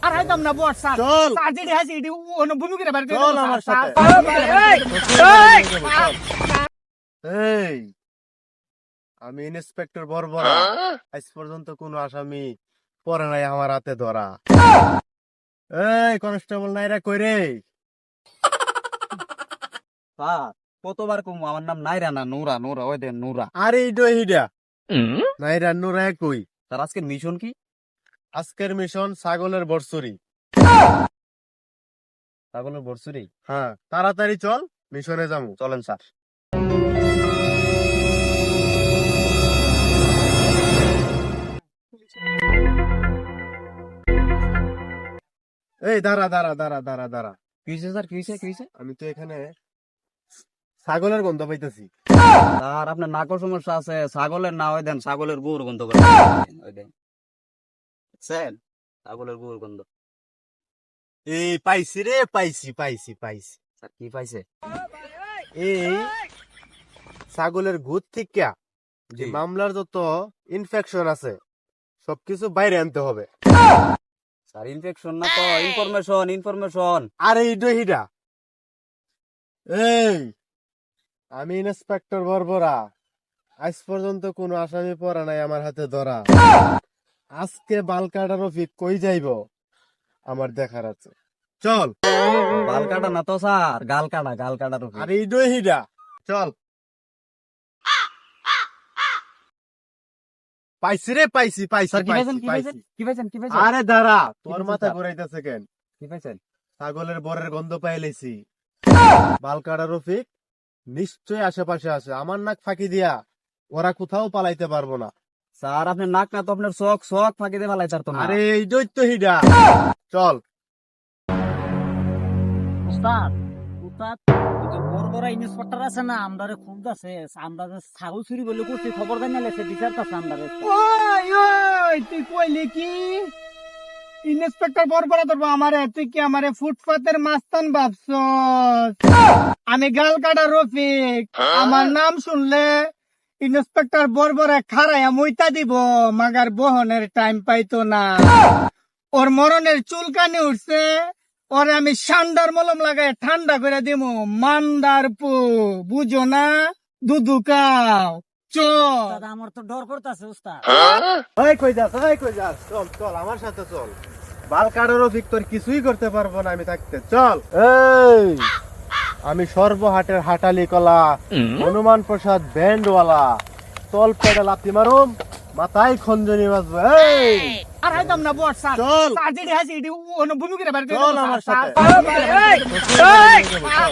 আর Haitham না বস sir চল। Sir যেটি হাসি এটি ভূমি করে বার করে চল দেবো, আমার স্যার। সাথে। এই আমি ইন্সপেক্টর বর্বরা, আজ পর্যন্ত কোনো আসামি পরে নাই আমার হাতে ধরা। এই কনস্টেবল নাইরা কই রে? স্যার কতবার কমু আমার নাম নাইরা না নুরা নুরা ওই দেন নুরা। আরে ইডো হিডা নাইরা নুরা কই? স্যার আজকে মিশন কি? আজকের মিশন ছাগলের বর্ষরি। ছাগলের বর্ষরি? হ্যাঁ তাড়াতাড়ি চল, মিশনে যাবো। চলেন স্যার। এই দাঁড়া দাঁড়া দাঁড়া দাঁড়া দাঁড়া, কি হয়েছে স্যার, কি হয়েছে, কি হয়েছে? আমি তো এখানে ছাগলের গন্ধ পাইতেছি। স্যার আপনার নাকও সমস্যা আছে, ছাগলের না ওই দেন ছাগলের গুড় গন্ধ করে ওই দেন স্যার, ছাগলের গুড় গন্ধ। এই পাইছি রে, পাইছি পাইছি পাইছি। স্যার কি পাইছে? এই ছাগলের গুদ থেকে যে জি। মামলার যত ইনফেকশন আছে সবকিছু বাইরে আনতে হবে। স্যার ইনফেকশন না তো ইনফরমেশন, ইনফরমেশন। আরে ইডো হিডা, এই আমি ইন্সপেক্টর বর্বরা, আজ পর্যন্ত কোনো আসামি পড়া নাই আমার হাতে ধরা। আজকে বালকাটা রফিক কই যাইব আমার দেখার আছে। চল। বাল কাটা না তো স্যার, গাল কাটা, গাল কাটা রুখি। আরে ইডো হিডা, চল। পাইছি রে, পাইছি পাইছি স্যার কি পাইছেন, পাইছি কি পাইছেন, পাইছি। কি পাইছেন, কি পাইছেন? আরে দাঁড়া, তোর পাইছেন, মাথা স্যার? ঘুরাইতেছে কেন? কি পাইছেন? ছাগলের বরের গন্ধ পাইলেছি। বালকাটা রফিক নিশ্চয় আশেপাশে আছে, আমার নাক ফাঁকি দিয়া ওরা কোথাও পালাইতে পারবো না। স্যার আপনার নাক না তো আপনার চোখ, চোখ ফাঁকি দিয়ে ফেলাই স্যার তো না। আরে এই দৈত্য হিডা, চল। উস্তাদ উস্তাদ ওই যে বড় বড় ইন্সপেক্টর আছে না আমদারে খুব আছে, আমরা যে ছাগল চুরি বলে করছি খবর দেন নাইলে বিচারতাছে আমদারে। ওই ওই তুই কইলি কি ইন্সপেক্টর বড় বড় ধরবো আমারে? তুই কি আমারে ফুটপাতের মাস্তান ভাবছস? আমি গাল কাটা রফিক, আমার নাম শুনলে ইন্সপেক্টর বড় বড় খারাইয়া মুইতা দিব, মাগার বহনের টাইম পাইতো না। ওর মরণের চুলকানি উঠছে, ওরে আমি সান্ডার মলম লাগাই ঠান্ডা করে দিব। মান্দার পু বুঝো না, দুধু কাও। চল। আমার তো ডর করতেছে উস্তাদ। এই কই যাস, এই কই যাস? চল চল আমার সাথে চল। বালকাটা রফিক তোর কিছুই করতে পারবো না আমি থাকতে, চল। এই আমি সর্বহাটের হাটালি কলা হনুমান প্রসাদ ব্যান্ডওয়ালা, তল পেডাল আপনি মারুম, মাথায় খঞ্জনি বাজবো। এই আর হাইতাম না বস স্যার, চল। স্যার যেটি হাসি এটি ভূমি করে বার করে চল দেবো, আমার স্যার। সাথে। স্যার,